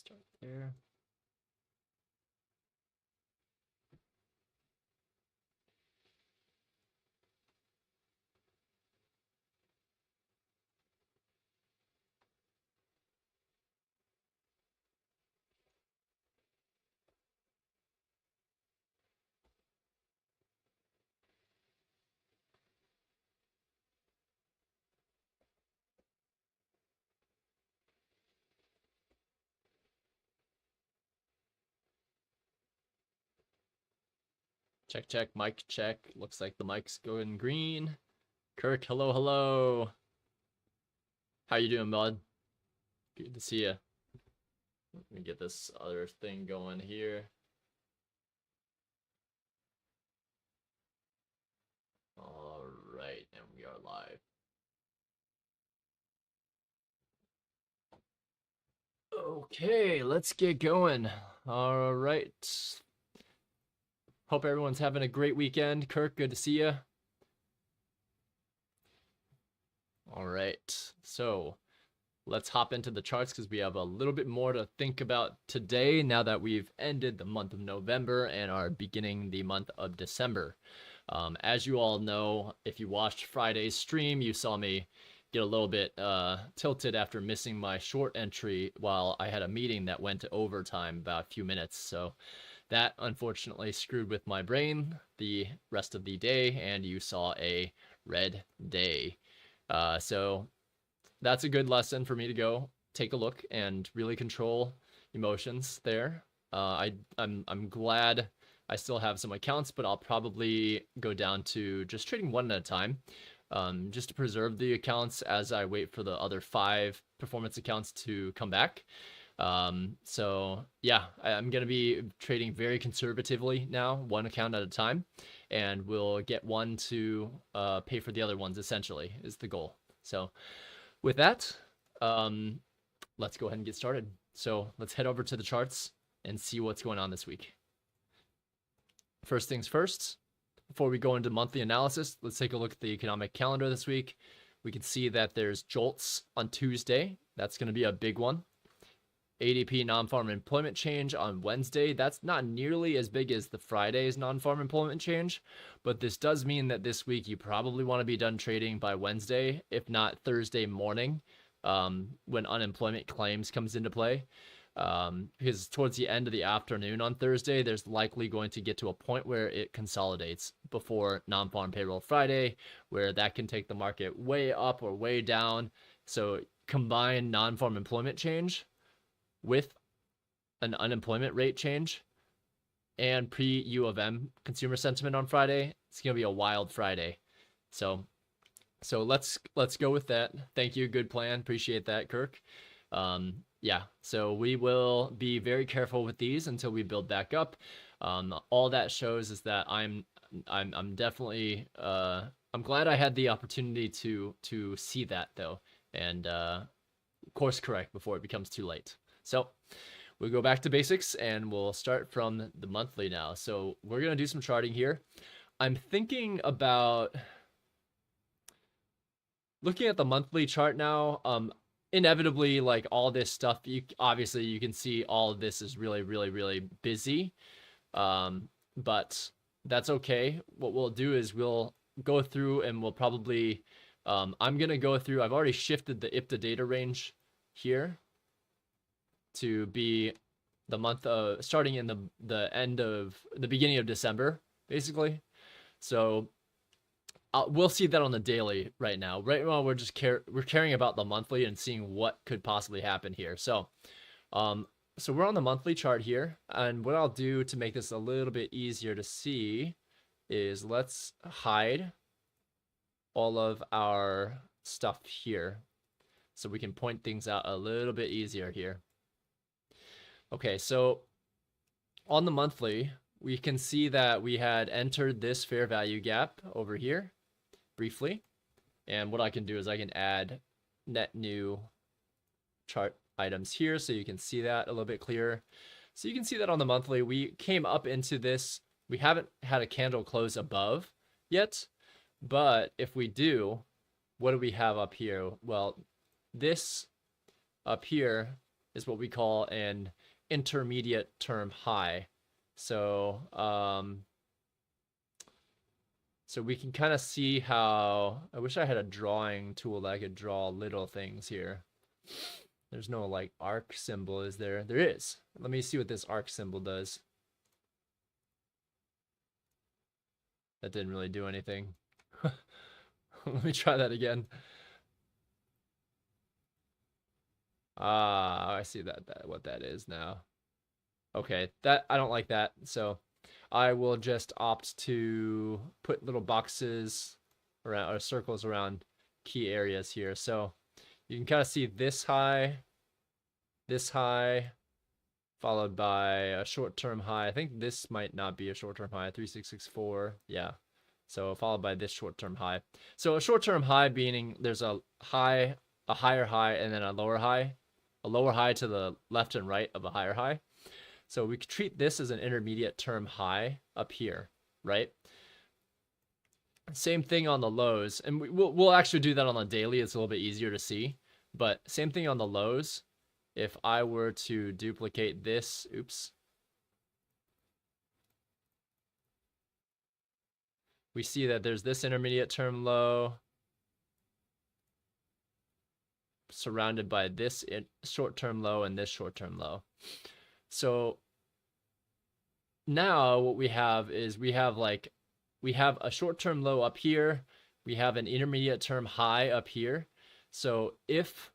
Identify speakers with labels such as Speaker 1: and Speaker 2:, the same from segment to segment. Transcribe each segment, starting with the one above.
Speaker 1: Start there. Check, check, mic check. Looks like the mic's going green. Kirk, hello, hello. How you doing, bud? Good to see you. Let me get this other thing going here. All right, and we are live. Okay, let's get going. All right. Hope everyone's having a great weekend. Kirk, good to see you. All right, so let's hop into the charts because we have a little bit more to think about today now that we've ended the month of November and are beginning the month of December. As you all know, if you watched Friday's stream, you saw me get a little bit tilted after missing my short entry while I had a meeting that went to overtime about a few minutes. So that unfortunately screwed with my brain the rest of the day, and you saw a red day. So that's a good lesson for me to go take a look and really control emotions there. I'm glad I still have some accounts, but I'll probably go down to just trading one at a time, just to preserve the accounts as I wait for the other 5 performance accounts to come back. So yeah, I'm going to be trading very conservatively now, one account at a time, and we'll get one to pay for the other ones, essentially, is the goal. So with that, let's go ahead and get started. So let's head over to the charts and see what's going on this week. First things first, before we go into monthly analysis, let's take a look at the economic calendar this week. We can see that there's JOLTS on Tuesday. That's going to be a big one. ADP non-farm employment change on Wednesday. That's not nearly as big as the Friday's non-farm employment change, but this does mean that this week you probably want to be done trading by Wednesday, if not Thursday morning, when unemployment claims comes into play. Because towards the end of the afternoon on Thursday, there's likely going to get to a point where it consolidates before non-farm payroll Friday, where that can take the market way up or way down. So combine non-farm employment change with an unemployment rate change and pre-U of M consumer sentiment on Friday. It's going to be a wild Friday. So let's go with that. Thank you. Good plan. Appreciate that, Kirk. Yeah, so we will be very careful with these until we build back up. All that shows is that I'm definitely I'm glad I had the opportunity to see that though, and course correct before it becomes too late. So we'll go back to basics and we'll start from the monthly now. So we're gonna do some charting here. I'm thinking about looking at the monthly chart now. Inevitably, like all this stuff, obviously you can see all of this is really busy, but that's okay. What we'll do is we'll go through and we'll probably I'm gonna go through. I've already shifted the IPTA data range here to be the month of starting in the beginning of December, basically. So we'll see that on the daily right now. Right now, we're just we're caring about the monthly and seeing what could possibly happen here. So, so we're on the monthly chart here, and what I'll do to make this a little bit easier to see is let's hide all of our stuff here, so we can point things out a little bit easier here. Okay, so on the monthly, we can see that we had entered this fair value gap over here briefly. And what I can do is I can add net new chart items here so you can see that a little bit clearer. So you can see that on the monthly, we came up into this. We haven't had a candle close above yet, but if we do, what do we have up here? Well, this up here is what we call an intermediate term high. So so we can kind of see how, I wish I had a drawing tool that I could draw little things here. There's no like arc symbol, is there? There is. Let me see what this arc symbol does. That didn't really do anything. Let me try that again. Ah, I see that what that is now. Okay, that I don't like that. So I will just opt to put little boxes around, or circles around key areas here. So you can kind of see this high, followed by a short-term high. I think this might not be a short-term high, 3664. Yeah. So followed by this short-term high. So a short-term high meaning there's a high, a higher high, and then a lower high to the left and right of a higher high. So we could treat this as an intermediate term high up here, right? Same thing on the lows, and we'll actually do that on the daily. It's a little bit easier to see, but same thing on the lows. If I were to duplicate this, oops, we see that there's this intermediate term low surrounded by this short-term low and this short-term low. So now what we have is we have a short-term low up here, we have an intermediate term high up here. So if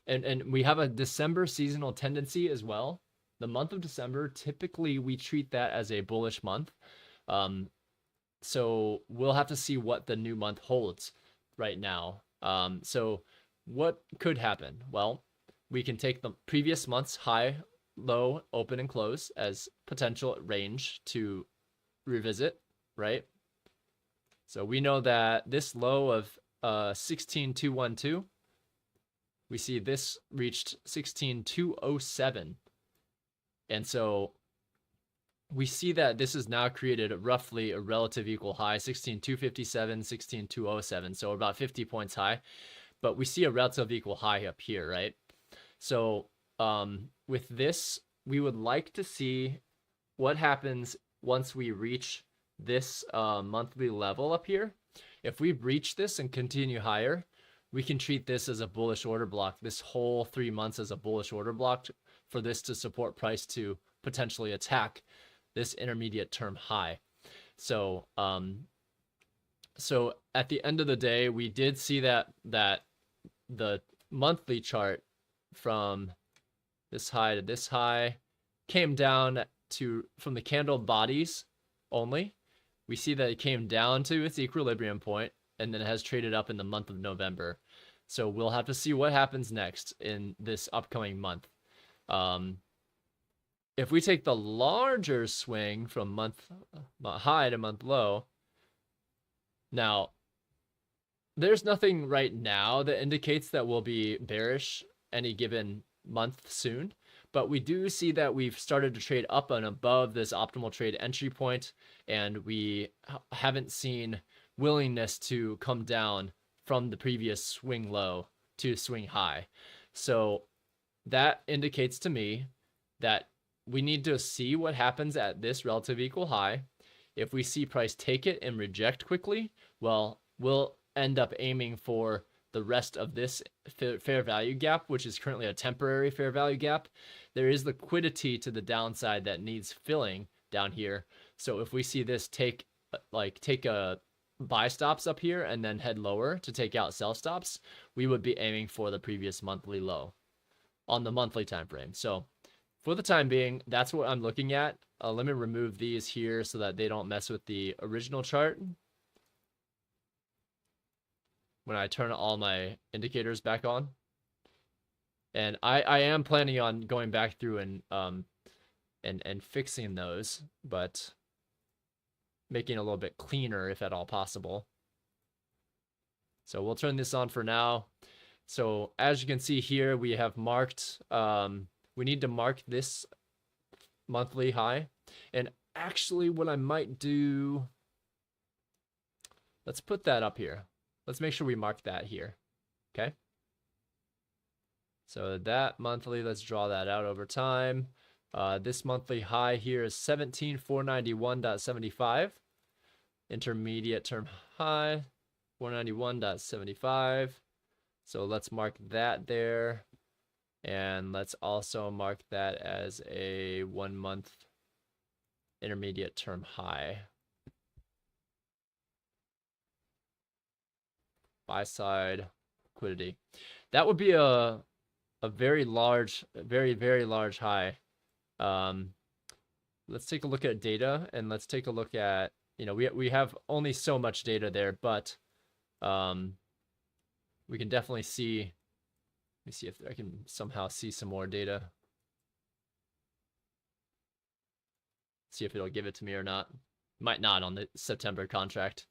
Speaker 1: and we have a December seasonal tendency as well. The month of December, typically we treat that as a bullish month. So we'll have to see what the new month holds right now. So what could happen? Well, we can take the previous month's high, low, open, and close as potential range to revisit, right? So we know that this low of 16,212, we see this reached 16,207. And so we see that this has now created roughly a relative equal high, 16,257, 16,207. So about 50 points high. But we see a relative equal high up here, right? So with this, we would like to see what happens once we reach this monthly level up here. If we breach this and continue higher, we can treat this as a bullish order block, this whole 3 months as a bullish order block for this to support price to potentially attack this intermediate term high. So so at the end of the day, we did see that the monthly chart from this high to this high came down to, from the candle bodies only, we see that it came down to its equilibrium point and then it has traded up in the month of November. So we'll have to see what happens next in this upcoming month. If we take the larger swing from month high to month low, now there's nothing right now that indicates that we'll be bearish any given month soon, but we do see that we've started to trade up and above this optimal trade entry point, and we haven't seen willingness to come down from the previous swing low to swing high. So that indicates to me that we need to see what happens at this relative equal high. If we see price take it and reject quickly, well, we'll end up aiming for the rest of this fair value gap, which is currently a temporary fair value gap. There is liquidity to the downside that needs filling down here. So if we see this take a buy stops up here and then head lower to take out sell stops, we would be aiming for the previous monthly low on the monthly time frame. So for the time being, that's what I'm looking at. Let me remove these here so that they don't mess with the original chart when I turn all my indicators back on. And I am planning on going back through and fixing those, but making it a little bit cleaner if at all possible. So we'll turn this on for now. So as you can see here, we have marked, we need to mark this monthly high. And actually what I might do, let's put that up here. Let's make sure we mark that here. Okay. So that monthly, let's draw that out over time. This monthly high here is 17,491.75. Intermediate term high, 491.75. So let's mark that there. And let's also mark that as a 1 month intermediate term high. Buy side liquidity. That would be a very large, very large high. Let's take a look at data, and let's take a look at, we have only so much data there, but we can definitely see. Let me see if I can somehow see some more data. See if it'll give it to me or not. Might not on the September contract.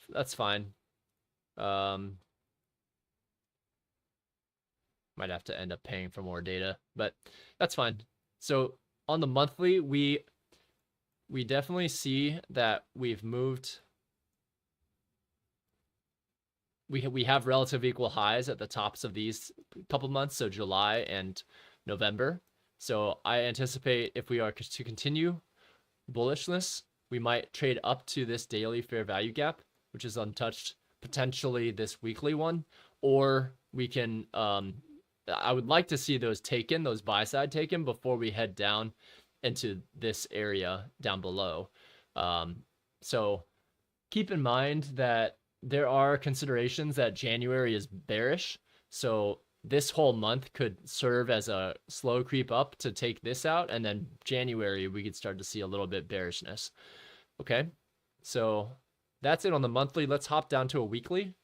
Speaker 1: That's fine. Might have to end up paying for more data, but that's fine. So on the monthly, we definitely see that we've moved. We have relative equal highs at the tops of these couple months, so July and November. So I anticipate if we are to continue bullishness, we might trade up to this daily fair value gap, which is untouched, potentially this weekly one, or we can, I would like to see those taken, those buy side taken before we head down into this area down below. So keep in mind that there are considerations that January is bearish. So this whole month could serve as a slow creep up to take this out. And then January, we could start to see a little bit bearishness. Okay. So that's it on the monthly. Let's hop down to a weekly.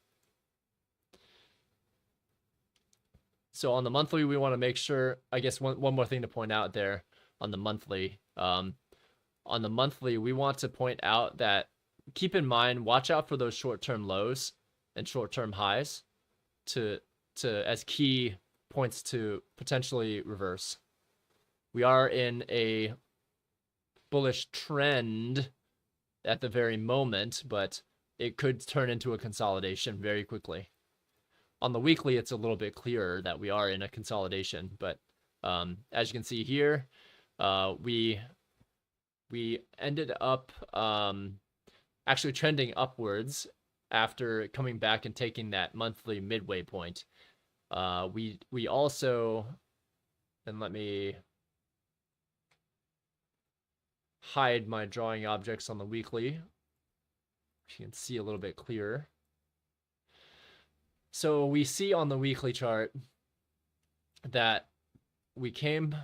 Speaker 1: So on the monthly, we want to make sure, I guess one more thing to point out there on the monthly. On the monthly, we want to point out that keep in mind, watch out for those short-term lows and short-term highs to as key points to potentially reverse. We are in a bullish trend at the very moment, but it could turn into a consolidation very quickly. On the weekly, it's a little bit clearer that we are in a consolidation, but as you can see here, we ended up actually trending upwards after coming back and taking that monthly midway point. We also, and let me hide my drawing objects on the weekly, you can see a little bit clearer. So we see on the weekly chart that we came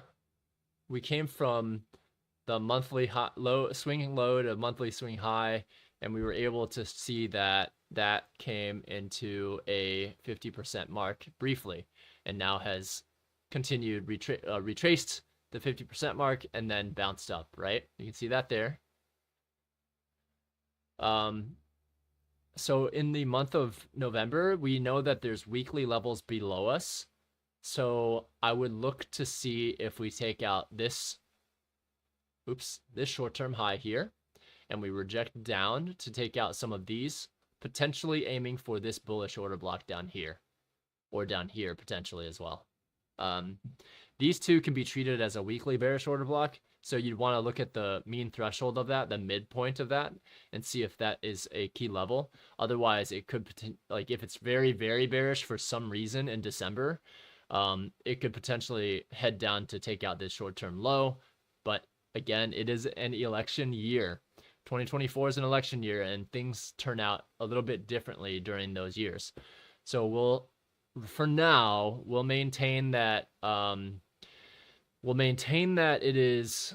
Speaker 1: from the monthly high, swinging low to monthly swing high, and we were able to see that came into a 50% mark briefly, and now has continued retraced the 50% mark and then bounced up, right? You can see that there. So in the month of November, we know that there's weekly levels below us. So I would look to see if we take out this short-term high here, and we reject down to take out some of these, potentially aiming for this bullish order block down here, or down here potentially as well. These two can be treated as a weekly bearish order block, so you'd want to look at the mean threshold of that, the midpoint of that, and see if that is a key level. Otherwise, it could, like if it's very, very bearish for some reason in December, it could potentially head down to take out this short-term low. But again, it is an election year. 2024 is an election year, and things turn out a little bit differently during those years. So for now, we'll maintain that it is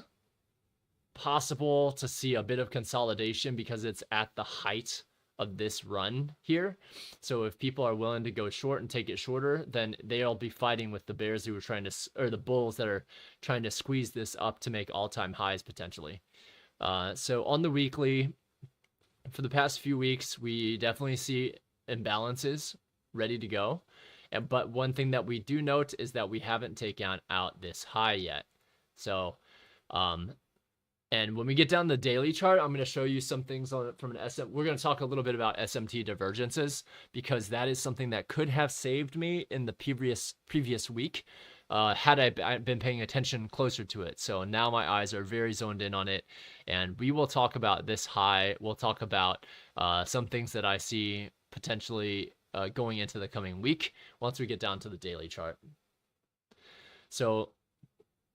Speaker 1: possible to see a bit of consolidation because it's at the height of this run here. So if people are willing to go short and take it shorter, then they'll be fighting with the bears who are trying to, or the bulls that are trying to squeeze this up to make all-time highs potentially. So on the weekly, for the past few weeks, we definitely see imbalances ready to go. But one thing that we do note is that we haven't taken out this high yet. So And when we get down the daily chart, I'm going to show you some things on it from an SM. We're going to talk a little bit about SMT divergences, because that is something that could have saved me in the previous week had I been paying attention closer to it. So now my eyes are very zoned in on it, and we will talk about this high. We'll talk about some things that I see potentially going into the coming week once we get down to the daily chart. So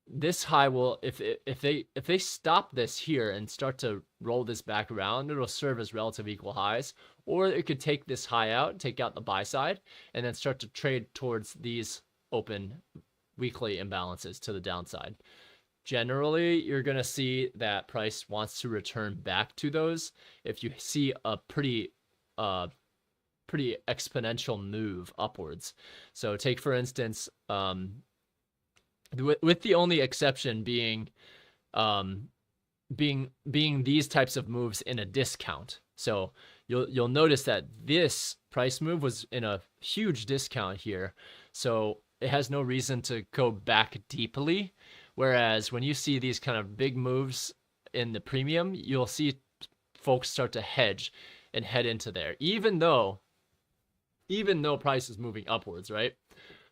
Speaker 1: this high will, if they stop this here and start to roll this back around, it'll serve as relative equal highs, or it could take this high out, take out the buy side, and then start to trade towards these open weekly imbalances to the downside. Generally, you're going to see that price wants to return back to those if you see a pretty exponential move upwards. So take, for instance, with the only exception being these types of moves in a discount. So you'll notice that this price move was in a huge discount here, so it has no reason to go back deeply. Whereas when you see these kind of big moves in the premium, you'll see folks start to hedge and head into there, even though price is moving upwards, right?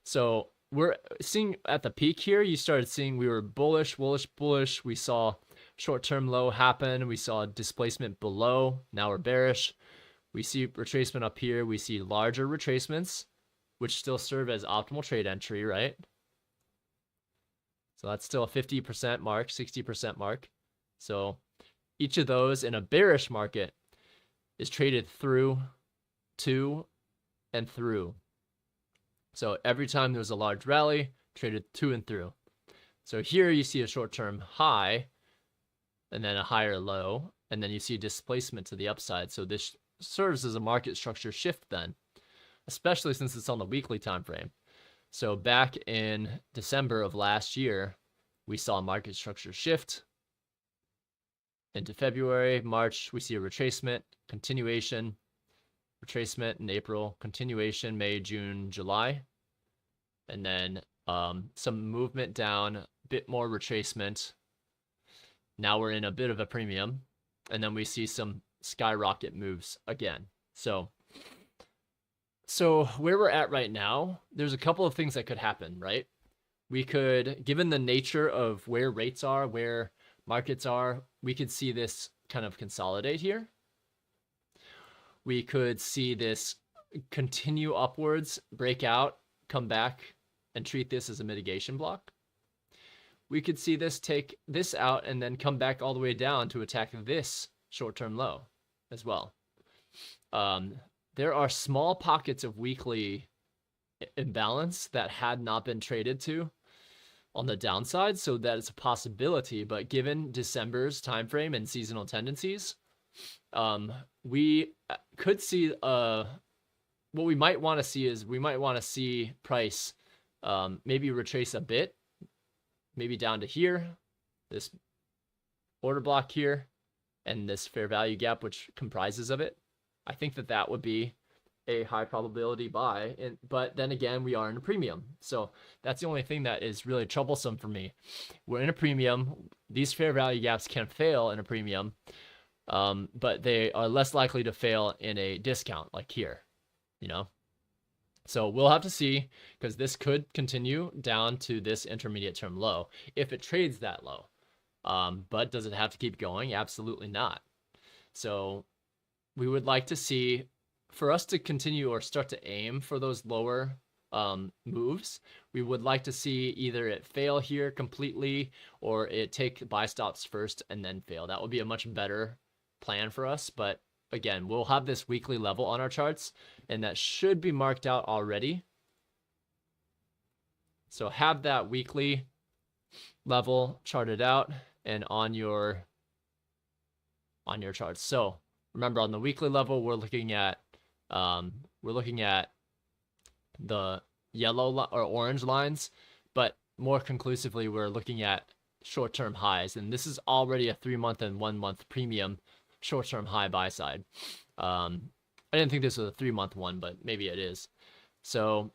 Speaker 1: So we're seeing at the peak here, you started seeing we were bullish. We saw short-term low happen. We saw displacement below. Now we're bearish. We see retracement up here. We see larger retracements, which still serve as optimal trade entry, right? So that's still a 50% mark, 60% mark. So each of those in a bearish market is traded through, to, and through. So every time there's a large rally, traded to and through. So here you see a short-term high and then a higher low, and then you see displacement to the upside. So this serves as a market structure shift then, especially since it's on the weekly time frame. So back in December of last year, we saw a market structure shift into February. March, we see a retracement, continuation, retracement in April, continuation May, June, July, and then some movement down, a bit more retracement. Now we're in a bit of a premium, and then we see some skyrocket moves again. So where we're at right now, there's a couple of things that could happen, right? We could, given the nature of where rates are, where markets are, we could see this kind of consolidate here. We could see this continue upwards, break out, come back, and treat this as a mitigation block. We could see this take this out and then come back all the way down to attack this short-term low as well. There are small pockets of weekly imbalance that had not been traded to on the downside, so that is a possibility. But given December's time frame and seasonal tendencies, we could see what we might want to see is we might want to see price maybe retrace a bit, maybe down to here, this order block here, and this fair value gap which comprises of it. I think that would be a high probability buy, but then again, we are in a premium, so that's the only thing that is really troublesome for me. We're in a premium. These fair value gaps can fail in a premium, but they are less likely to fail in a discount like here, you know? So we'll have to see, because this could continue down to this intermediate term low if it trades that low. But does it have to keep going? Absolutely not. So we would like to see, for us to continue or start to aim for those lower moves, we would like to see either it fail here completely or it take buy stops first and then fail. That would be a much better plan for us. But again, we'll have this weekly level on our charts, and that should be marked out already. So have that weekly level charted out and on your charts. So remember, on the weekly level, we're looking at the yellow or orange lines, but more conclusively, we're looking at short-term highs, and this is already a 3-month and 1-month premium short-term high buy side. I didn't think this was a 3-month one, but maybe it is. So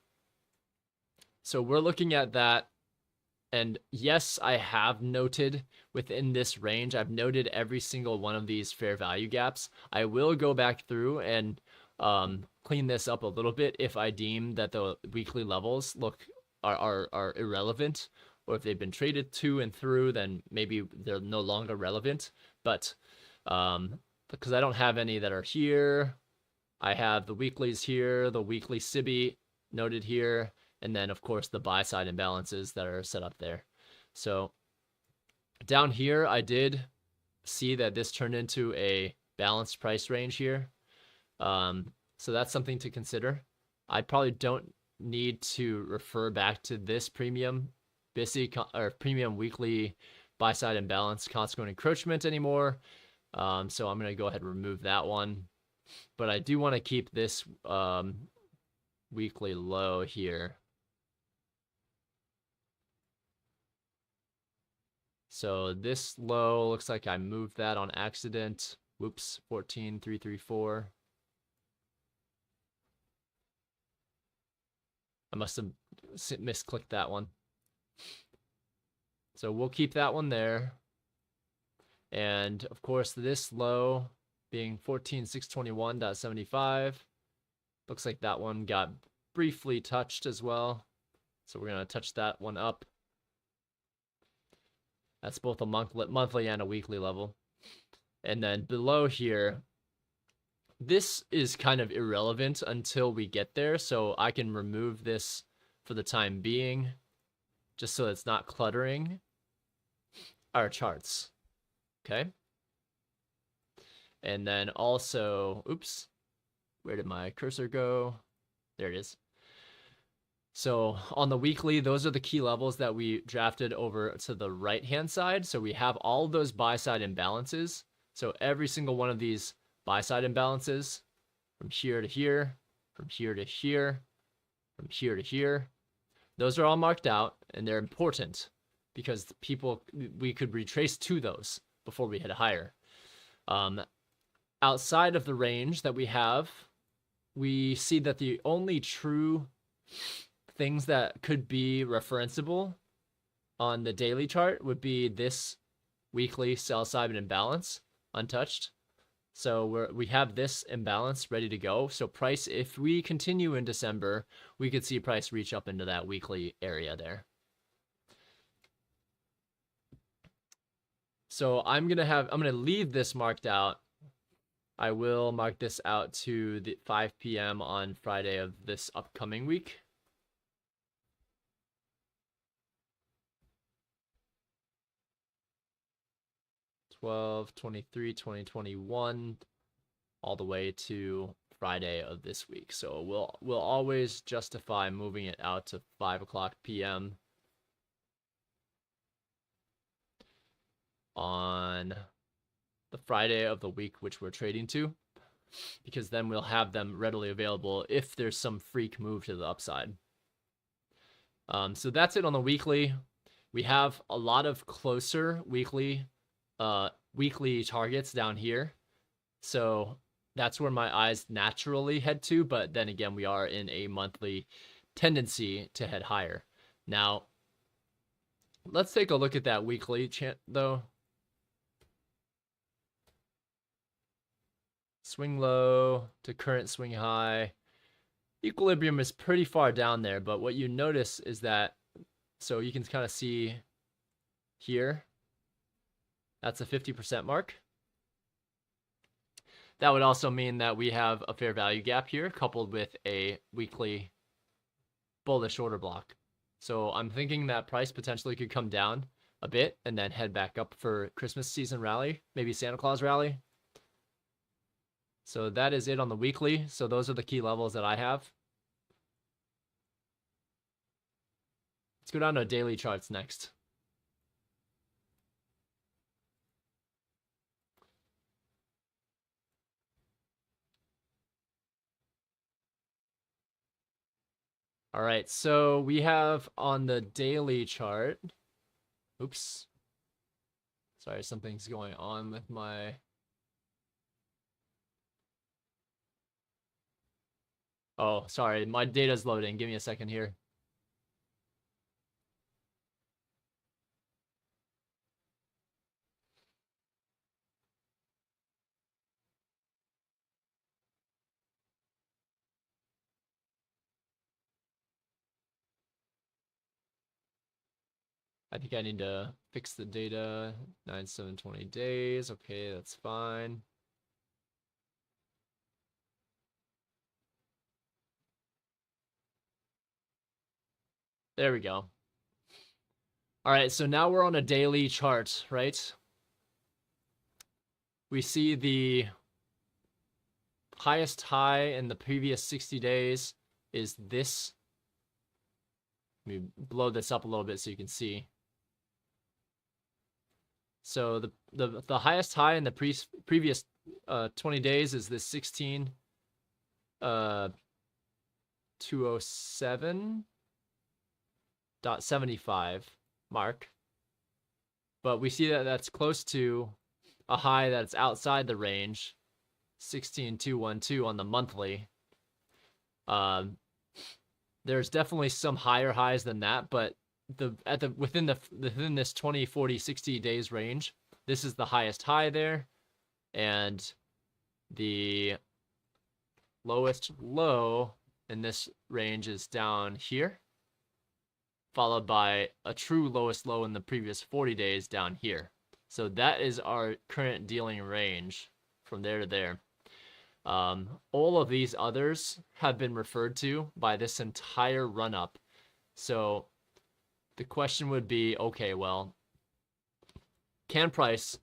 Speaker 1: we're looking at that And yes, I have noted within this range, I've noted every single one of these fair value gaps. I will go back through and clean this up a little bit if I deem that the weekly levels are irrelevant, or if they've been traded to and through, then maybe they're no longer relevant. But because I don't have any that are here, I have the weeklies here, the weekly SIBI noted here, and then of course the buy side imbalances that are set up there. So down here, I did see that this turned into a balanced price range here. So that's something to consider. I probably don't need to refer back to this premium BISI or premium weekly buy side imbalance consequent encroachment anymore. So I'm going to go ahead and remove that one. But I do want to keep this weekly low here. So this low looks like I moved that on accident. Whoops, 14,334. I must have misclicked that one. So we'll keep that one there. And of course, this low being 14,621.75. Looks like that one got briefly touched as well. So we're going to touch that one up. That's both a monthly and a weekly level. And then below here, this is kind of irrelevant until we get there. So I can remove this for the time being, just so it's not cluttering our charts. Okay. And then also, oops, where did my cursor go? There it is. So on the weekly, those are the key levels that we drafted over to the right-hand side. So we have all of those buy-side imbalances. So every single one of these buy-side imbalances from here to here, from here to here, from here to here, those are all marked out, and they're important because we could retrace to those before we hit higher. Outside of the range that we have, we see that the only true things that could be referenceable on the daily chart would be this weekly sell side imbalance untouched. So we have this imbalance ready to go. So price, if we continue in December, we could see price reach up into that weekly area there. So I'm gonna leave this marked out. I will mark this out to the 5 p.m. on Friday of this upcoming week. #12, #23, 2021, all the way to Friday of this week. So we'll always justify moving it out to 5 p.m. on the Friday of the week which we're trading to, because then we'll have them readily available if there's some freak move to the upside. So that's it on the weekly. We have a lot of closer weekly targets down here. So that's where my eyes naturally head to, but then again, we are in a monthly tendency to head higher. Now, let's take a look at that weekly chart though. Swing low to current swing high. Equilibrium is pretty far down there, but what you notice is that, so you can kind of see here, that's a 50% mark. That would also mean that we have a fair value gap here coupled with a weekly bullish order block. So I'm thinking that price potentially could come down a bit and then head back up for Christmas season rally, maybe Santa Claus rally. So that is it on the weekly. So those are the key levels that I have. Let's go down to daily charts next. All right, so we have on the daily chart, oops, sorry, something's going on with my, oh, sorry, my data's loading. Give me a second here. I think I need to fix the data. 9, 7, 20 days. Okay, that's fine. There we go. All right, so now we're on a daily chart, right? We see the highest high in the previous 60 days is this. Let me blow this up a little bit so you can see. So the highest high in the previous 20 days is this 207.75 mark. But we see that that's close to a high that's outside the range, 16,212 on the monthly. There's definitely some higher highs than that, but within this 20, 40, 60 days range, this is the highest high there, and the lowest low in this range is down here, followed by a true lowest low in the previous 40 days down here. So that is our current dealing range from there to there. All of these others have been referred to by this entire run up. So the question would be, okay, well, can price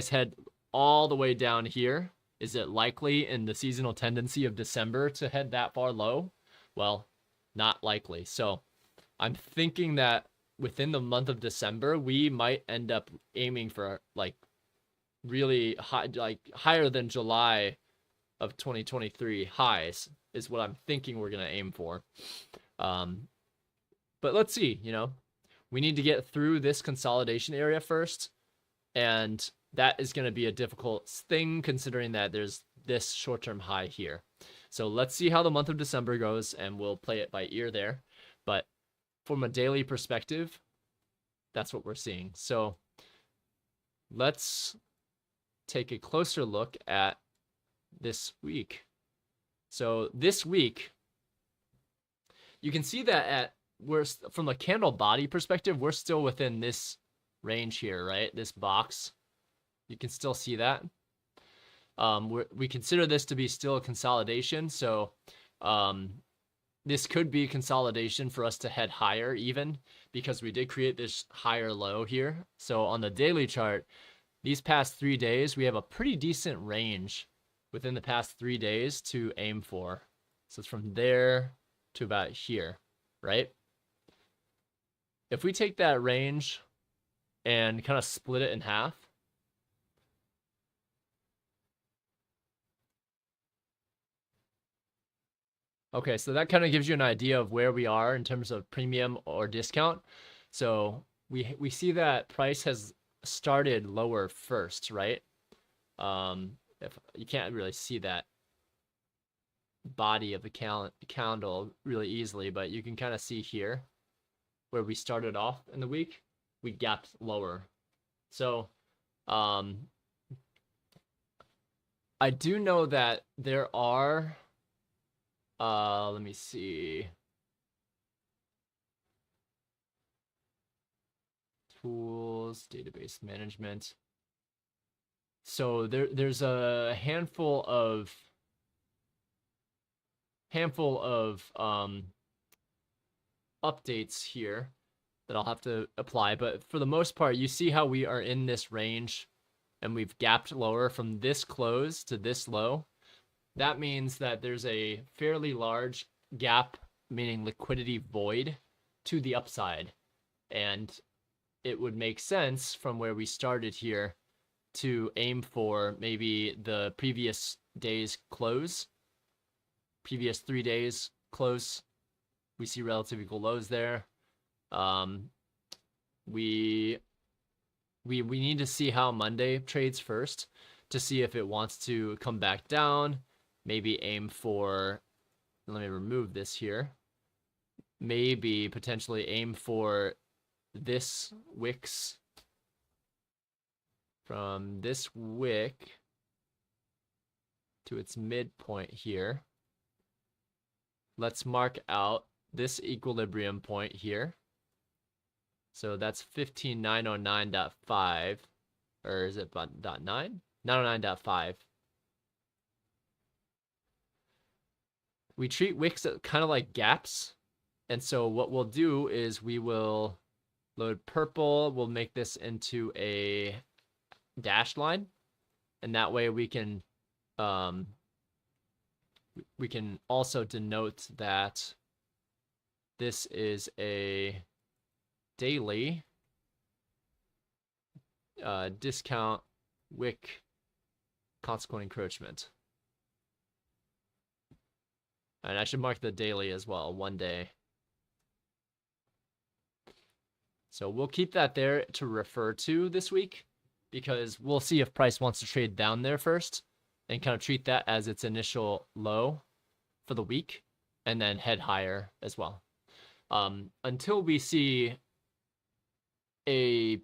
Speaker 1: head all the way down here? Is it likely in the seasonal tendency of December to head that far low? Well, not likely. So I'm thinking that within the month of December, we might end up aiming for like really high, like higher than July of 2023 highs is what I'm thinking we're going to aim for. But let's see, we need to get through this consolidation area first. And that is going to be a difficult thing considering that there's this short-term high here. So let's see how the month of December goes, and we'll play it by ear there. But from a daily perspective, that's what we're seeing. So let's take a closer look at this week. So this week, you can see that we're from a candle body perspective, we're still within this range here, right? This box, you can still see that. We consider this to be still a consolidation. So this could be consolidation for us to head higher even because we did create this higher low here. So on the daily chart, these past 3 days, we have a pretty decent range within the past 3 days to aim for. So it's from there to about here, right? If we take that range and kind of split it in half, okay, so that kind of gives you an idea of where we are in terms of premium or discount. So we see that price has started lower first, right? If you can't really see that body of the candle really easily, but you can kind of see here where we started off in the week, we gapped lower. So I do know that there are let me see, tools, database management. So there's a handful of updates here that I'll have to apply, but for the most part, you see how we are in this range and we've gapped lower from this close to this low. That means that there's a fairly large gap, meaning liquidity void, to the upside. And it would make sense from where we started here to aim for maybe the previous day's close, previous 3 days close. We see relative equal lows there. We need to see how Monday trades first to see if it wants to come back down, maybe aim for, let me remove this here, maybe potentially aim for this wicks, from this wick to its midpoint here. Let's mark out this equilibrium point here. So that's 15909.5, or is it .9? 909.5. We treat wicks kind of like gaps. And so what we'll do is we will load purple. We'll make this into a dashed line. And that way we can also denote that this is a daily discount wick consequent encroachment. And I should mark the daily as well, 1 day. So we'll keep that there to refer to this week, because we'll see if price wants to trade down there first and kind of treat that as its initial low for the week and then head higher as well. Until we see a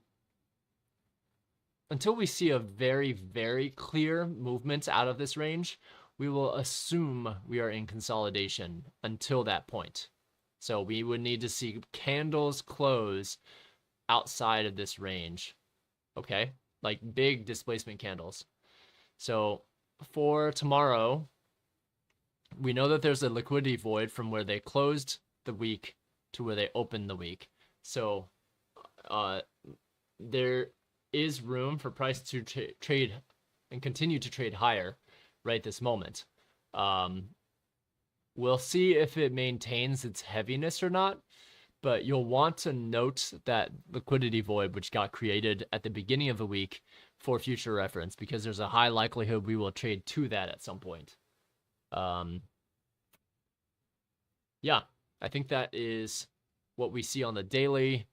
Speaker 1: very, very clear movement out of this range, we will assume we are in consolidation until that point. So we would need to see candles close outside of this range, okay? Like big displacement candles. So for tomorrow, we know that there's a liquidity void from where they closed the week to where they opened the week. So there is room for price to trade and continue to trade higher right this moment. We'll see if it maintains its heaviness or not, but you'll want to note that liquidity void which got created at the beginning of the week for future reference, because there's a high likelihood we will trade to that at some point. Yeah, I think that is what we see on the daily.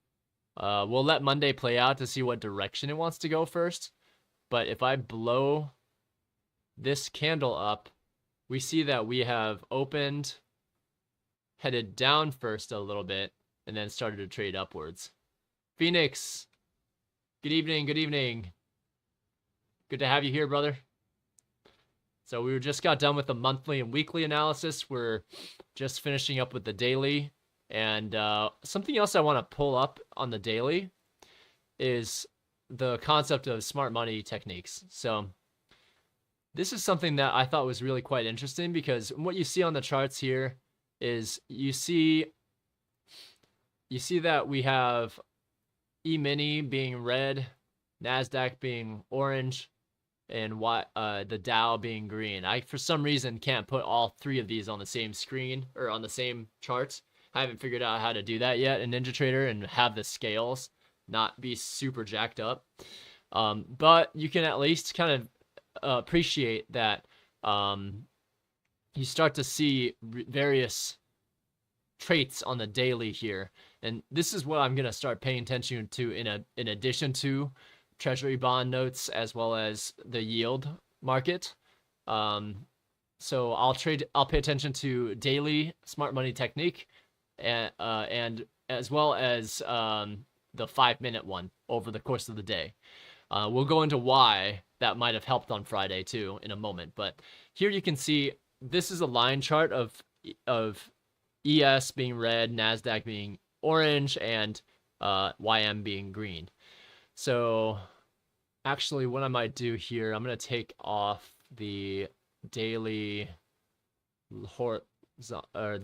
Speaker 1: We'll let Monday play out to see what direction it wants to go first. But if I blow this candle up, we see that we have opened, headed down first a little bit, and then started to trade upwards. Phoenix, good evening, good evening. Good to have you here, brother. So we just got done with the monthly and weekly analysis. We're just finishing up with the daily. And something else I want to pull up on the daily is the concept of smart money techniques. So this is something that I thought was really quite interesting, because what you see on the charts here is you see that we have E-mini being red, NASDAQ being orange, and the Dow being green. I, for some reason, can't put all three of these on the same screen or on the same charts. I haven't figured out how to do that yet in NinjaTrader and have the scales not be super jacked up. But you can at least kind of appreciate that you start to see various traits on the daily here. And this is what I'm going to start paying attention to in addition to treasury bond notes as well as the yield market. So I'll pay attention to daily smart money technique and as well as the 5-minute one over the course of the day. We'll go into why that might have helped on Friday too in a moment. But here you can see this is a line chart of ES being red, NASDAQ being orange, and YM being green. So actually what I might do here, I'm going to take off the daily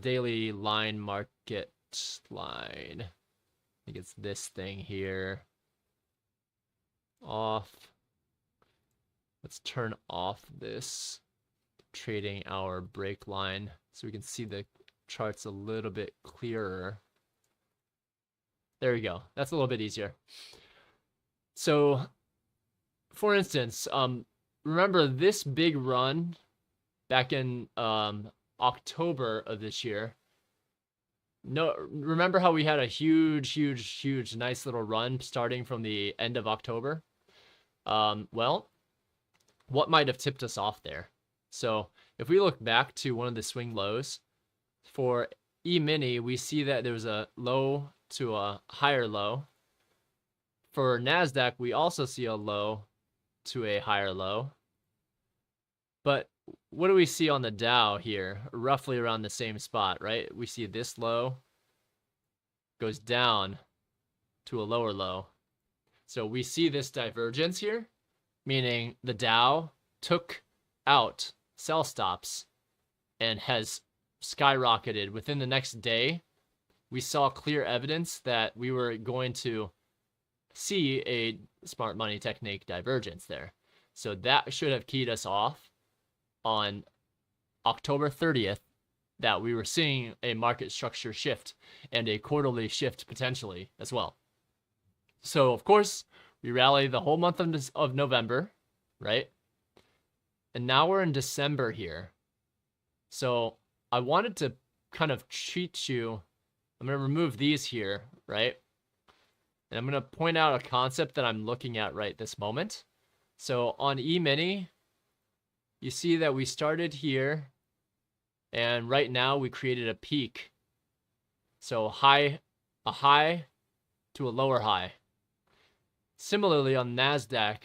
Speaker 1: daily line market line. I think it's this thing here. Off. Let's turn off this trading hour break line so we can see the charts a little bit clearer. There we go. That's a little bit easier. So, for instance, remember this big run back in October of this year. No, remember how we had a huge, nice little run starting from the end of October? Well, what might have tipped us off there? So if we look back to one of the swing lows for E-mini, we see that there was a low to a higher low. For NASDAQ, we also see a low to a higher low. But what do we see on the Dow here? Roughly around the same spot, right? We see this low goes down to a lower low. So we see this divergence here, meaning the Dow took out sell stops and has skyrocketed. Within the next day, we saw clear evidence that we were going to see a smart money technique divergence there. So that should have keyed us off on October 30th that we were seeing a market structure shift and a quarterly shift potentially as well. So, of course, we rallied the whole month of November, right? And now we're in December here. So I wanted to kind of treat you. I'm going to remove these here, right? And I'm going to point out a concept that I'm looking at right this moment. So on E-mini, you see that we started here, and right now we created a peak. So a high to a lower high. Similarly, on NASDAQ,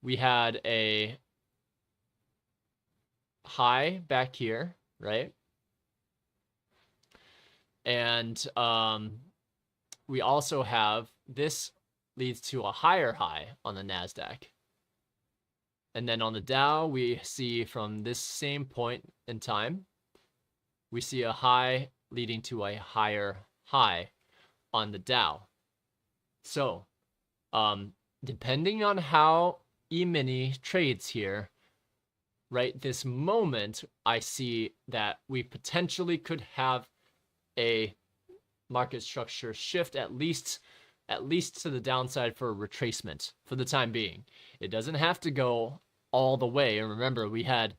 Speaker 1: we had a high back here, right? And we also have this leads to a higher high on the NASDAQ. And then on the Dow, we see from this same point in time, we see a high leading to a higher high on the Dow. So, depending on how E-mini trades here, right this moment, I see that we potentially could have a market structure shift at least to the downside for a retracement for the time being. It doesn't have to go all the way. And remember, we had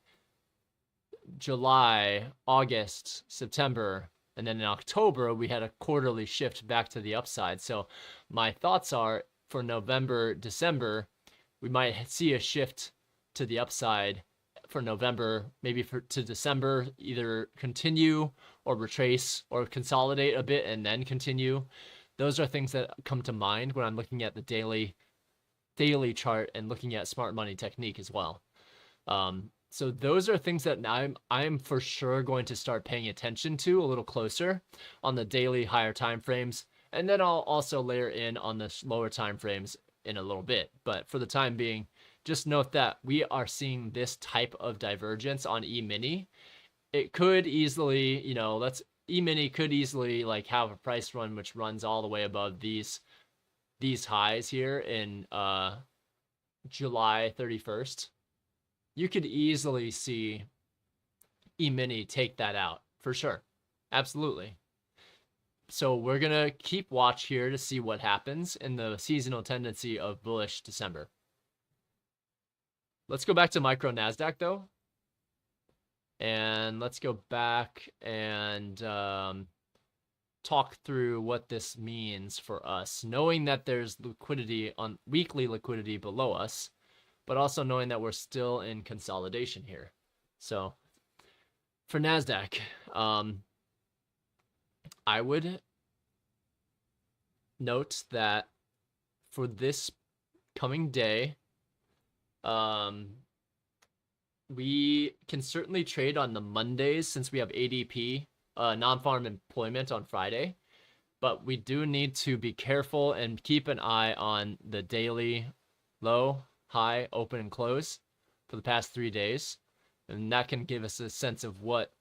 Speaker 1: July, August, September, and then in October, we had a quarterly shift back to the upside. So my thoughts are for November, December, we might see a shift to the upside for November, maybe to December, either continue or retrace or consolidate a bit and then continue. Those are things that come to mind when I'm looking at the daily chart and looking at smart money technique as well. So those are things that I'm for sure going to start paying attention to a little closer on the daily higher time frames, and then I'll also layer in on the lower time frames in a little bit. But for the time being, just note that we are seeing this type of divergence on E-mini. It could easily, E-mini could easily like have a price run which runs all the way above these highs here in July 31st. You could easily see E-mini take that out for sure. Absolutely. So we're going to keep watch here to see what happens in the seasonal tendency of bullish December. Let's go back to micro NASDAQ though. And let's go back and talk through what this means for us, knowing that there's liquidity on weekly liquidity below us, but also knowing that we're still in consolidation here. So for NASDAQ, I would note that for this coming day, we can certainly trade on the Mondays since we have ADP, non-farm employment on Friday, but we do need to be careful and keep an eye on the daily low, high, open, and close for the past 3 days. And that can give us a sense of what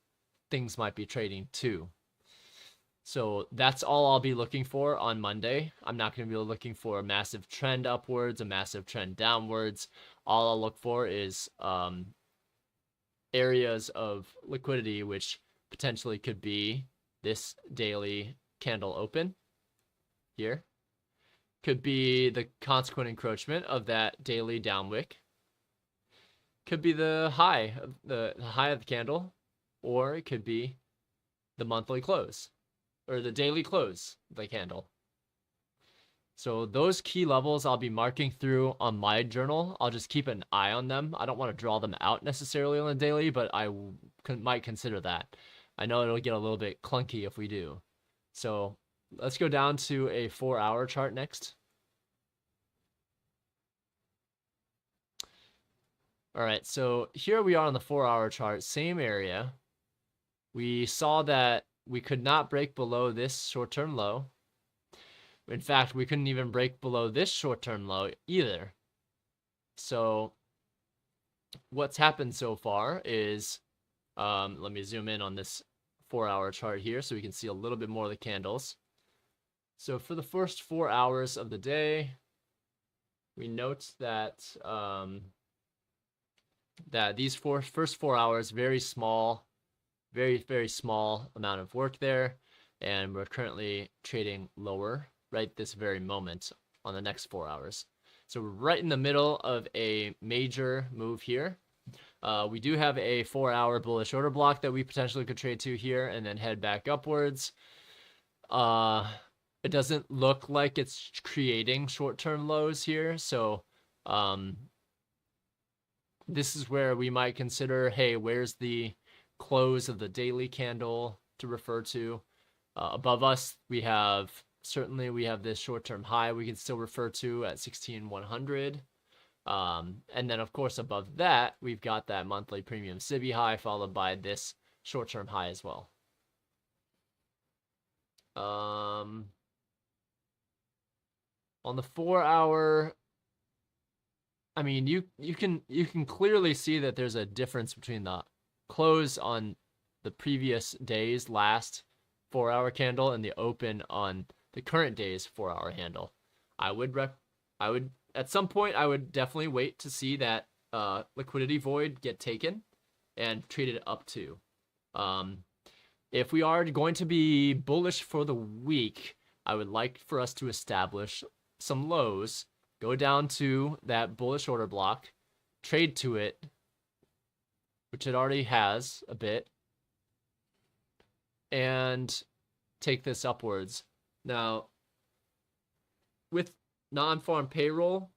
Speaker 1: things might be trading to. So that's all I'll be looking for on Monday. I'm not going to be looking for a massive trend upwards, a massive trend downwards. All I'll look for is areas of liquidity, which potentially could be this daily candle open here. Could be the consequent encroachment of that daily downwick. Could be the high of the candle, or it could be the monthly close or the daily close of the candle. So those key levels I'll be marking through on my journal. I'll just keep an eye on them. I don't want to draw them out necessarily on the daily, but I might consider that. I know it'll get a little bit clunky if we do. So let's go down to a 4-hour chart next. All right, so here we are on the 4-hour chart, same area. We saw that we could not break below this short-term low. In fact, we couldn't even break below this short-term low either. So what's happened so far is, let me zoom in on this 4-hour chart here so we can see a little bit more of the candles. So for the first 4 hours of the day, we note that that these first 4 hours, very small, very small amount of work there, and we're currently trading lower right this very moment on the next 4 hours. So we're right in the middle of a major move here. We do have a 4-hour bullish order block that we potentially could trade to here and then head back upwards. It doesn't look like it's creating short-term lows here, so this is where we might consider, hey, where's the close of the daily candle to refer to? Above us, we have this short-term high we can still refer to at 16,100. And then, of course, above that, we've got that monthly premium SIBI high followed by this short-term high as well. On the 4-hour, I mean, you can clearly see that there's a difference between the close on the previous day's last 4-hour candle and the open on the current day's 4-hour handle. I would at some point I would definitely wait to see that liquidity void get taken and treat it up to. If we are going to be bullish for the week, I would like for us to establish some lows, go down to that bullish order block, trade to it, which it already has a bit, and take this upwards. Now, with non-farm payroll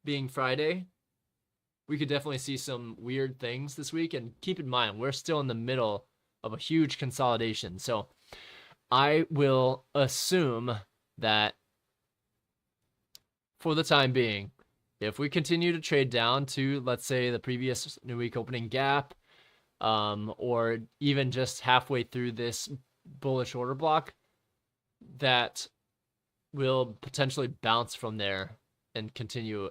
Speaker 1: being Friday, we could definitely see some weird things this week. And keep in mind, we're still in the middle of a huge consolidation. So I will assume that for the time being, if we continue to trade down to, let's say, the previous new week opening gap, or even just halfway through this bullish order block, that will potentially bounce from there and continue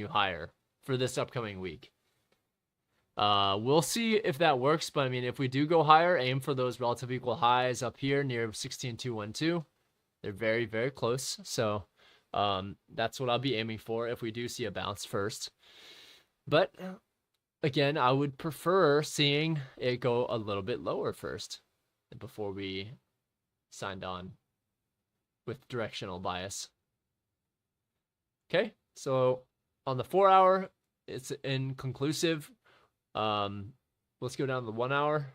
Speaker 1: higher for this upcoming week. We'll see if that works, but I mean, if we do go higher, aim for those relative equal highs up here near 16,212. They're very, very close. So that's what I'll be aiming for if we do see a bounce first. But again, I would prefer seeing it go a little bit lower first before we signed on with directional bias. Okay, so on the 4-hour, it's inconclusive. Let's go down to the 1-hour.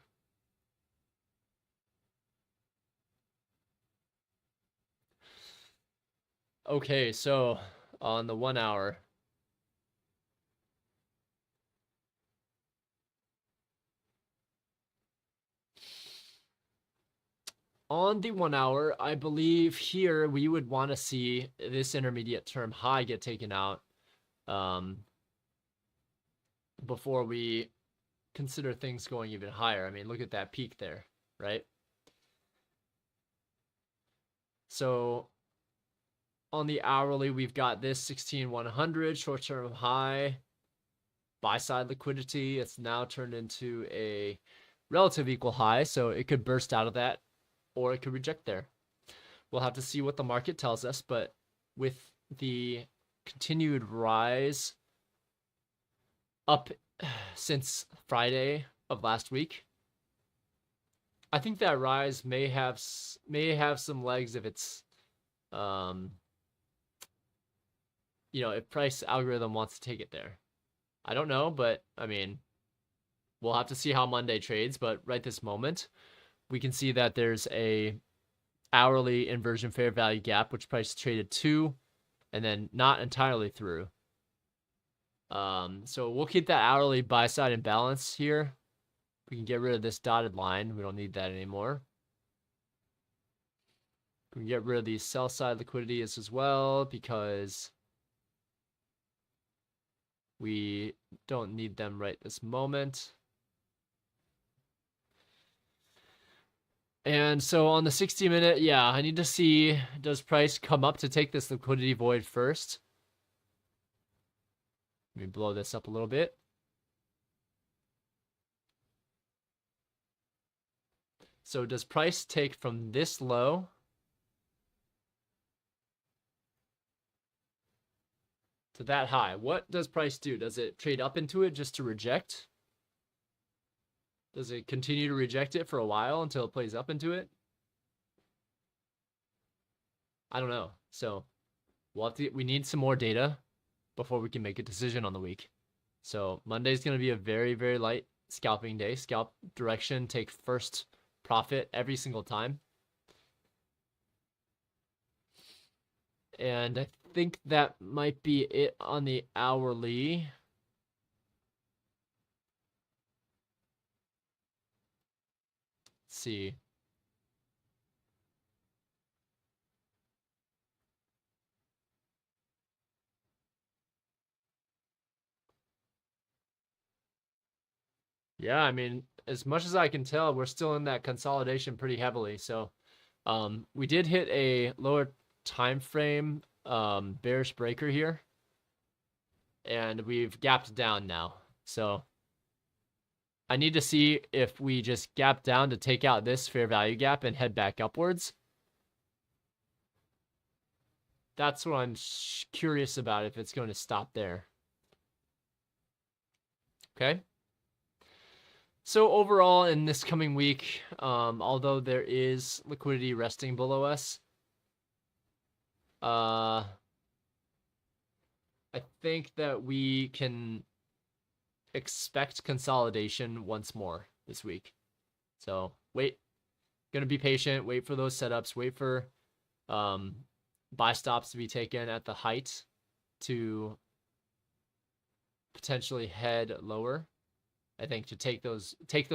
Speaker 1: Okay, so on the 1-hour, I believe here we would want to see this intermediate term high get taken out before we consider things going even higher. I mean, look at that peak there, right? So on the hourly, we've got this 16,100 short-term high, buy-side liquidity. It's now turned into a relative equal high, so it could burst out of that or it could reject there. We'll have to see what the market tells us, but with the continued rise up since Friday of last week, I think that rise may have some legs if it's if price algorithm wants to take it there. I don't know, but I mean, we'll have to see how Monday trades, but right this moment, we can see that there's a hourly inversion fair value gap, which price traded to, and then not entirely through. So we'll keep that hourly buy side in balance here. We can get rid of this dotted line. We don't need that anymore. We can get rid of these sell side liquidities as well because we don't need them right this moment. And so on the 60-minute, yeah, I need to see, does price come up to take this liquidity void first? Let me blow this up a little bit. So does price take from this low to that high? What does price do? Does it trade up into it just to reject? Does it continue to reject it for a while until it plays up into it? I don't know. So we need some more data before we can make a decision on the week. So Monday's going to be a very, very light scalping day. Scalp direction, take first profit every single time. And I think that might be it on the hourly. Let's see. Yeah, I mean, as much as I can tell, we're still in that consolidation pretty heavily. So we did hit a lower time frame bearish breaker here, and we've gapped down now. So I need to see if we just gap down to take out this fair value gap and head back upwards. That's what I'm curious about, if it's going to stop there. Okay. So overall, in this coming week, although there is liquidity resting below us, I think that we can expect consolidation once more this week. So gonna be patient, wait for those setups, wait for buy stops to be taken at the height to potentially head lower. I think to take those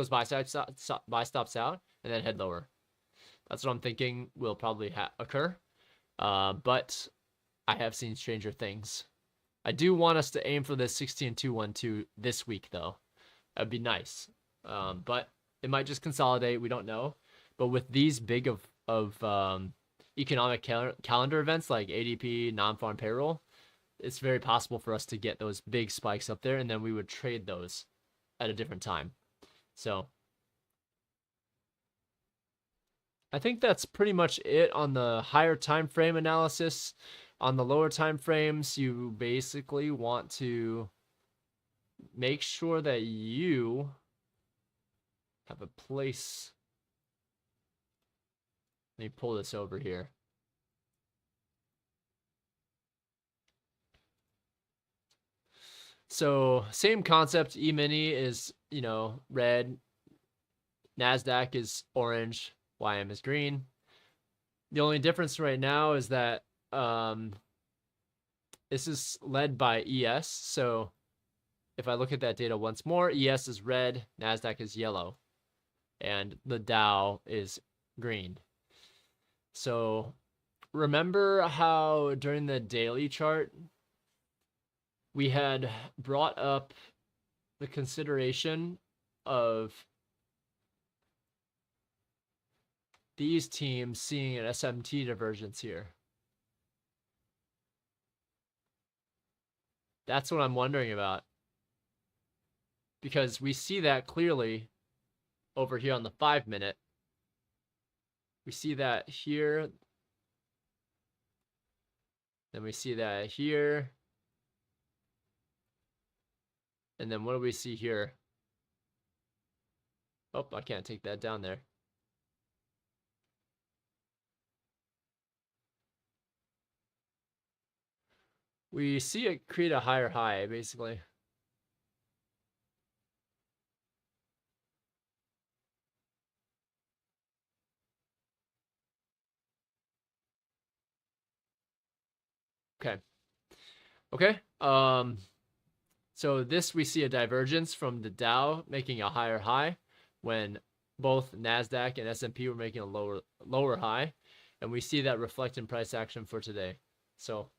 Speaker 1: buy stops out and then head lower. That's what I'm thinking will probably occur. But I have seen stranger things. I do want us to aim for this 16-2-1-2 this week, though. That'd be nice. But it might just consolidate. We don't know. But with these big of economic calendar events like ADP, non-farm payroll, it's very possible for us to get those big spikes up there, and then we would trade those at a different time. So I think that's pretty much it on the higher time frame analysis. On the lower time frames, you basically want to make sure that you have a place. Let me pull this over here. So same concept. E-mini is, red. NASDAQ is orange. YM is green. The only difference right now is that this is led by ES. So if I look at that data once more, ES is red, NASDAQ is yellow, and the Dow is green. So remember how during the daily chart, we had brought up the consideration of these teams seeing an SMT divergence here. That's what I'm wondering about. Because we see that clearly over here on the 5-minute. We see that here. Then we see that here. And then what do we see here? Oh, I can't take that down there. We see it create a higher high, basically. Okay. Okay. So this, we see a divergence from the Dow making a higher high when both NASDAQ and S&P were making a lower high. And we see that reflect in price action for today. So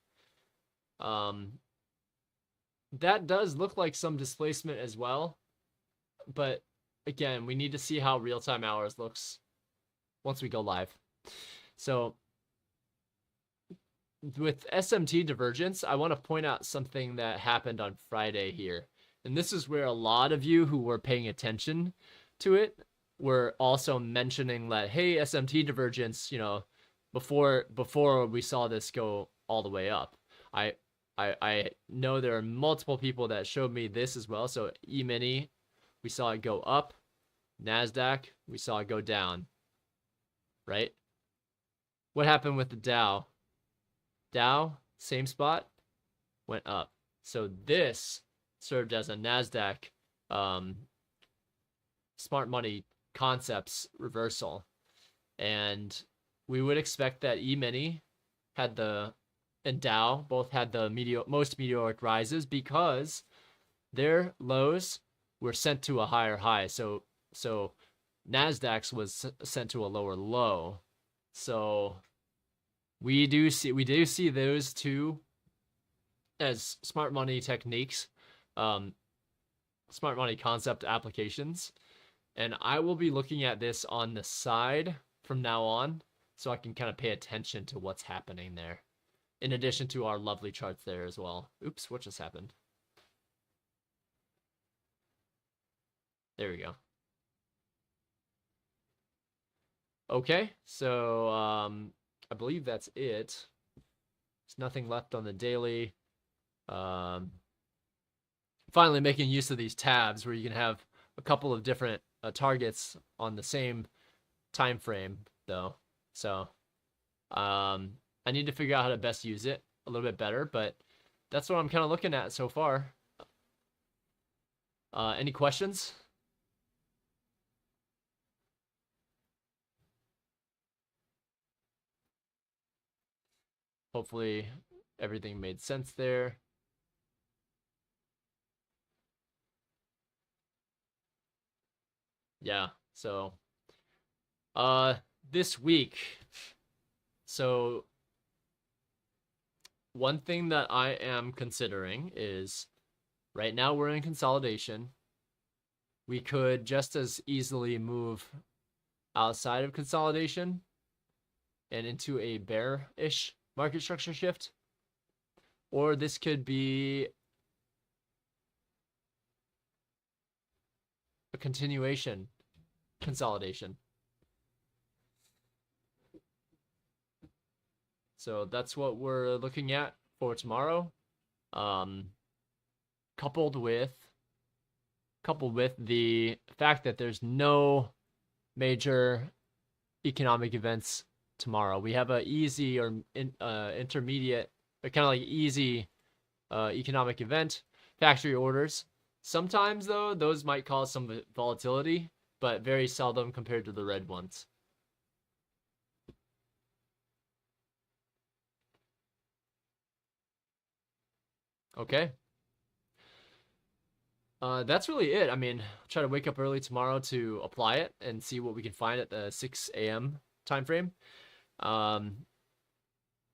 Speaker 1: that does look like some displacement as well. But again, we need to see how real-time hours looks once we go live. So with SMT divergence, I want to point out something that happened on Friday here. And this is where a lot of you who were paying attention to it were also mentioning that, hey, SMT divergence, you know, before we saw this go all the way up. I know there are multiple people that showed me this as well. So E-mini, we saw it go up. NASDAQ, we saw it go down, right? What happened with the Dow? Dow, same spot, went up. So this served as a NASDAQ smart money concepts reversal. And we would expect that E-mini had and Dow both had the most meteoric rises because their lows were sent to a higher high. So NASDAQ's was sent to a lower low. So we do see those two as smart money techniques, smart money concept applications. And I will be looking at this on the side from now on so I can kind of pay attention to what's happening there, in addition to our lovely charts there as well. Oops, what just happened? There we go. Okay, so I believe that's it. There's nothing left on the daily. Finally making use of these tabs where you can have a couple of different targets on the same time frame, though. So I need to figure out how to best use it a little bit better, but that's what I'm kind of looking at so far. Any questions? Hopefully everything made sense there. Yeah, so this week, so one thing that I am considering is right now we're in consolidation. We could just as easily move outside of consolidation and into a bearish market structure shift, or this could be a continuation consolidation. So that's what we're looking at for tomorrow. Coupled with the fact that there's no major economic events tomorrow. We have a easy or intermediate, kind of like easy economic event, factory orders. Sometimes, though, those might cause some volatility, but very seldom compared to the red ones. Okay. That's really it. I mean, I'll try to wake up early tomorrow to apply it and see what we can find at the 6 a.m. time frame.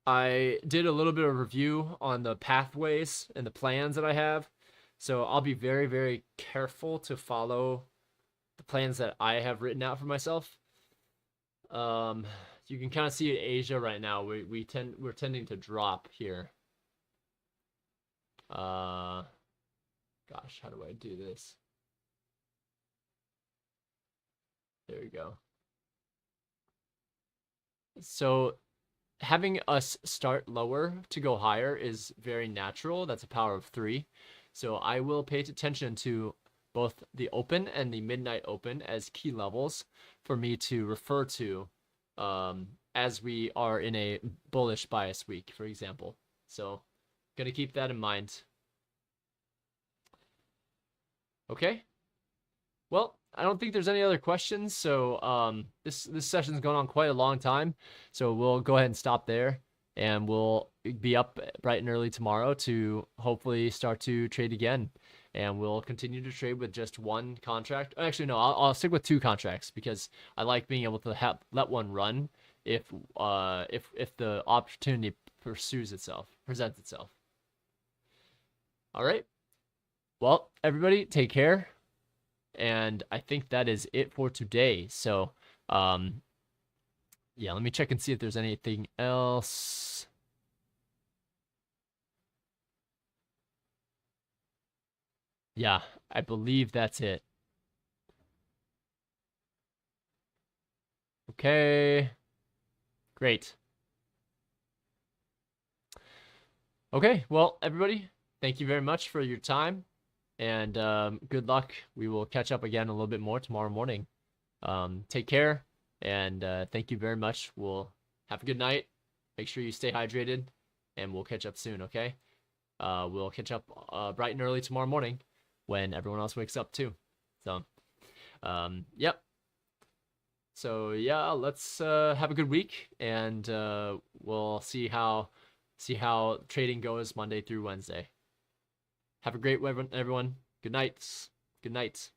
Speaker 1: I did a little bit of review on the pathways and the plans that I have. So I'll be very, very careful to follow the plans that I have written out for myself. You can kind of see Asia right now. We're tending to drop here. Gosh, how do I do this? There we go. So having us start lower to go higher is very natural. That's a power of 3. So I will pay attention to both the open and the midnight open as key levels for me to refer to as we are in a bullish bias week, for example. So going to keep that in mind. Okay. Well, I don't think there's any other questions. So this session's gone on quite a long time. So we'll go ahead and stop there. And we'll be up bright and early tomorrow to hopefully start to trade again. And we'll continue to trade with just one contract. Actually, no, I'll stick with 2 contracts because I like being able to let one run if the opportunity presents itself. All right. Well, everybody, take care. And I think that is it for today. So, Yeah, let me check and see if there's anything else. Yeah, I believe that's it. Okay, great. Okay, well, everybody, thank you very much for your time, and good luck. We will catch up again a little bit more tomorrow morning. Take care, and thank you very much. We'll have a good night. Make sure you stay hydrated, and we'll catch up soon, okay? We'll catch up bright and early tomorrow morning when everyone else wakes up too. So, yep. So yeah, let's have a good week, and we'll see how trading goes Monday through Wednesday. Have a great one, everyone. Good night. Good night.